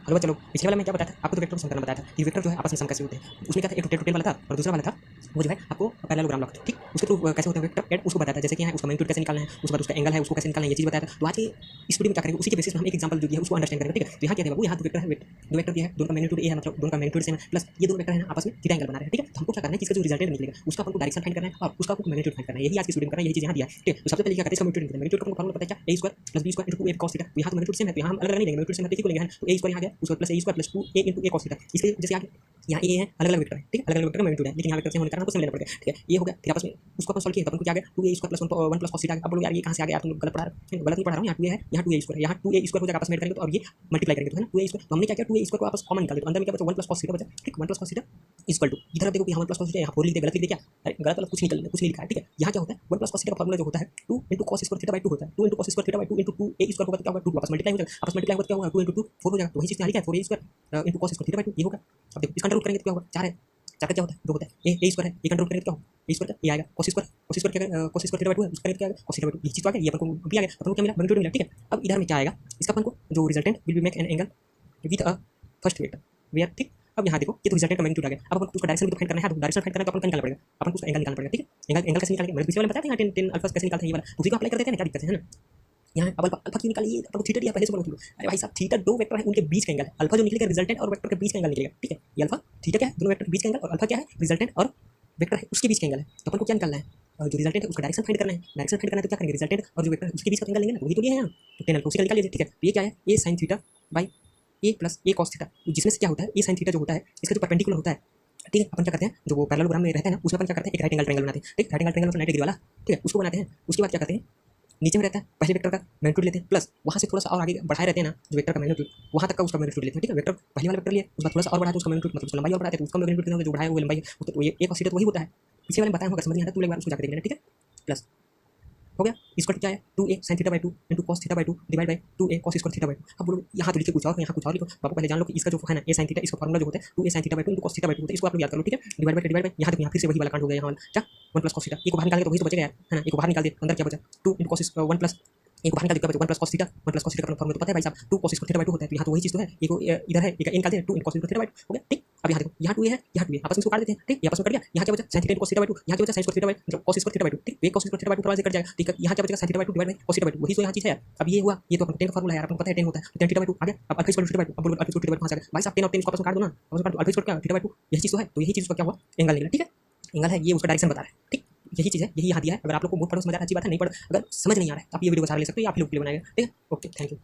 Hello चलो, पिछले वाला में क्या बताया था आपको, तो वेक्टर को सम करना बताया था कि वेक्टर जो है आपस में सम कैसे होते हैं। उसमें क्या था, एक रोटेट रोटेट वाला था और दूसरा वाला था वो जो है आपको पैरेललोग्राम लॉक, ठीक। उसके थ्रू कैसे होता है वेक्टर एड उसको बताया था, जैसे कि है उसका मैग्नीट्यूड कैसे निकालना है, उसके बाद उसका एंगल है उसको कैसे निकालना है, ये चीज़ बताया था। तो आज की इस वीडियो में क्या करेंगे, उसी के बेसिस में हम एक एग्जांपल जो दिया है उसको अंडरस्टैंड करेंगे, ठीक है। तो यहाँ क्या है बाबू, यहाँ दो वेक्टर है, दो वेक्टर दिया है, दोनों का मैग्नीट्यूड ए है, मतलब दोनों का मैग्नीट्यूड सेम है, प्लस ये दोनों वेक्टर है ना आपस में थीटा एंगल बना रहे हैं, ठीक है। तो हमको क्या करना है कि इसका जो रिजल्टेंट निकलेगा उसका हमको डायरेक्शन फाइंड करना है और उसका हमको मैग्नीट्यूड फाइंड करना है। यही आज की वीडियो में करना है, यही चीज़ यहाँ दिया है, ठीक है। तो सबसे पहले क्या करते हैं, इसका मैग्नीट्यूड मैग्नीट्यूड का फार्मूला पता है क्या, a square plus b square into a cos theta. तो यहाँ तो मैग्नीट्यूड सेम है, तो यहाँ हम अलग अलग नहीं लेंगे, मैग्नीट्यूड सेम है तो इसी को लेंगे, है। तो a स्क्वायर यहाँ गया, उसके बाद plus a square plus 2a into a cos theta. इसके जैसे आगे यहाँ ए है, अलग अलग वेक्टर है, ठीक है, अलग अलग वेक्टर का मैग्नीट्यूड है, लेकिन यहाँ वेक्टर सेम होने के कारण हमको सेम लेना पड़ेगा, ठीक है। ये हो गया, फिर आपस में उसको अपन सॉल्व किया तो अपन को क्या आ गया 2a square plus 1 plus cos theta. अब बोलो यार ये कहाँ से आ गया, तुम लोग गलत पढ़ा रहे हो, गलत नहीं पढ़ा रहा हूँ। यहाँ 2a है, यहाँ 2a स्क्वायर, यहाँ 2a स्क्वायर हो जाएगा, आपस में ऐड करेंगे तो और ये मल्टीप्लाई करेंगे तो है ना 2a स्क्वायर। तो हमने क्या किया 2a स्क्वायर को आपस कॉमन निकाल दिया, तो अंदर में क्या बचा 1 प्लस cos थीटा बचा, ठीक। 1 plus cos theta equal to, इधर देखो कि यहाँ 1 प्लस cos थीटा, यहाँ 4 लिख दिया, गलत लिख दिया क्या, अरे गलत वाला कुछ नहीं लिखा है, ठीक है। यहाँ क्या होता है 1 प्लस cos थीटा का फार्मूला जो होता है 2 into cos square theta by 2 होता है, 2 into cos square theta by 2 into 2a square होगा तो क्या होगा 2 वापस मल्टीप्लाई हो जाएगा, आपस मल्टीप्लाई होगा क्या होगा 2 इंटू 2 4 हो जाएगा। तो वही चीज़ यहाँ लिखा है 4a square into cos square theta by 2 ये होगा। अब देखो इसका अंडर रूट करेंगे तो क्या होगा 4 है, 4 का क्या होता है 2 होता है, a स्क्वायर है, एक अंडर रूट करेंगे तो क्या होगा a स्क्वायर का ये आएगा, cos स्क्वायर क्या है cos स्क्वायर थीटा बाई 2 है, उसका करेंगे क्या आएगा cos थीटा बाई 2, ये चीज़ तो आ गया, ये अपन को भी आ गया, अपन को क्या मिला मैग्नीट्यूड मिला, ठीक है। अब इधर में क्या आएगा, इसका अपन को जो resultant will be make an angle with a first vector where, ठीक। अब यहाँ देखो ये तो रिजल्टेंट का मैग्नीट्यूड आ गया, अब अपन उसका डायरेक्शन भी तो फाइंड करना है, तो डायरेक्शन फाइंड करना है तो अपन क्या निकालना पड़ेगा, अपन को उसका एंगल निकालना पड़ेगा, ठीक है। एंगल कैसे निकालेंगे, मैंने पिछले वाले में बताया था यहाँ tan अल्फा कैसे निकालते हैं, ये वाला उसी को अप्लाई कर देते हैं ना, क्या दिक्कत है ना। यहाँ अब अल्फा क्यों निकालिए, अपन को थीटा दिया पहले से बोलो। अरे भाई साहब थीटा दो वेक्टर है उनके बीच का एंगल है, अल्फा जो निकलेगा रिजल्टेंट और वेक्टर के बीच का एंगल निकलेगा, ठीक है। ये अल्फा थीटा क्या है, दोनों वेक्टर के बीच का एंगल, और अल्फा क्या है रिजल्टेंट और वेक्टर है उसके बीच का एंगल है। तो अपन को क्या निकालना है, जो रिजल्टेंट है उसका डायरेक्शन फाइंड करना है, डायरेक्शन फाइंड करना है तो क्या करेंगे रिजल्टेंट और जो वेक्टर है उसके बीच का एंगल लेंगे ना, वही तो लिया है यहाँ, तो tan अल्फा उसी का निकाल लीजिए, ठीक है। तो ये क्या है a sin theta by a plus a cos theta, जिसमें से क्या होता है a sin थीटा जो होता है इसका जो परपेंडिकुलर होता है, ठीक है। अपन क्या करते हैं जो वो पैरेललोग्राम में रहता है ना उसमें अपन क्या करते हैं एक राइट एंगल ट्रायंगल बनाते हैं, ठीक। राइट एंगल ट्रायंगल 90 डिग्री वाला, ठीक है, उसको बनाते हैं। उसके बाद क्या करते हैं नीचे में रहता है पहले वेक्टर का मैग्नीट्यूड लेते हैं, प्लस वहाँ से थोड़ा सा और आगे बढ़ाए रहते हैं ना जो वेक्टर का मैग्नीट्यूड वहाँ तक का उसका मैग्नीट्यूड लेते हैं, ठीक है। वेक्टर पहले वाला वेक्टर लिए उसका थोड़ा सा और बढ़ाते हैं उसका मैग्नीट्यूड, मतलब उसका लंबाई और बढ़ाते हैं तो उसका मैग्नीट्यूड जो बढ़ाया वो लंबाई है, तो ये एक cos थीटा तो वही होता है। पिछले वाले में बताया होगा, समझ नहीं आता तुम एक बार उसको जाकर देख लेना, ठीक है। प्लस हो गया स्क्वायर क्या है 2a sin theta by 2 into cos theta by 2 divide by 2a cos square theta by 2। अब बोलो यहाँ तो लिखे कुछ और यहाँ कुछ और लिखो, बाबू पहले जान लो कि इसका जो है ना a sin थीटा इसका फार्मूला जो होता है 2a sin theta by 2 into cos theta by 2 होता है, इसको आप लोग याद कर लो, ठीक है। डिवाइड बाई यहाँ देखो यहाँ फिर से वही वाला कांड हो गया, यहाँ वाला क्या 1 प्लस cos थीटा, ये को बाहर निकालेंगे तो वही तो बचेगा यार, है ना। ये को बाहर निकाल दिया अंदर क्या बचा 2 इंटू cos 1 प्लस एक बाहर निकाल दिया 1 plus cos theta, 1 plus cos theta का फार्मूला तो पता है भाई साहब 2 cos स्क्वायर थीटा बाई 2 होता है, तो यहाँ तो वही चीज़ तो है, ये को इधर है एक निकाल दिया 2 into cos square theta by 2 हो गया, ठीक। अब यहाँ देखो यहाँ 2a है यहाँ 2a आपस में इसको काट देते हैं, ठीक। ये आपस में कट गया, यहाँ क्या बचा sin theta into cos theta by 2, यहाँ क्या बचा sin स्क्वायर थीटा बाई मतलब cos स्क्वायर थीटा बाई 2, ठीक। ये cos स्क्वायर थीटा बाई 2 थोड़ा सा कट जाएगा, ठीक है। यहाँ क्या बचेगा sin theta by 2 divide by cos theta by 2, वही तो यहाँ चीज़ है यार। अब ये हुआ, ये तो अपन tan का फार्मूला है यार, अपन को पता है tan होता है, तो tan थीटा बाई 2 आ गया। अब अल्फा स्क्वायर थीटा बाई 2, अब बोलो अल्फा स्क्वायर थीटा बाई 2 कहाँ से आ गया भाई साहब, tan और tan इसको आपस में काट दो ना, आपस में काट दो, अल्फा स्क्वायर क्या थीटा बाई 2 यही चीज़ तो है, तो यही चीज़ उसका क्या हुआ एंगल निकला, ठीक है। एंगल है ये उसका डायरेक्शन बता रहा है, ठीक। यही चीज़ है, यही यहाँ दिया है। अगर आप लोग को बहुत पढ़ो समझ आ रहा है अच्छी बात है, नहीं पढ़ अगर समझ नहीं आ रहा है आप ये वीडियो को सारा ले सकते हो या आप लोग के लिए बनाएगा, ठीक है। Okay thank you.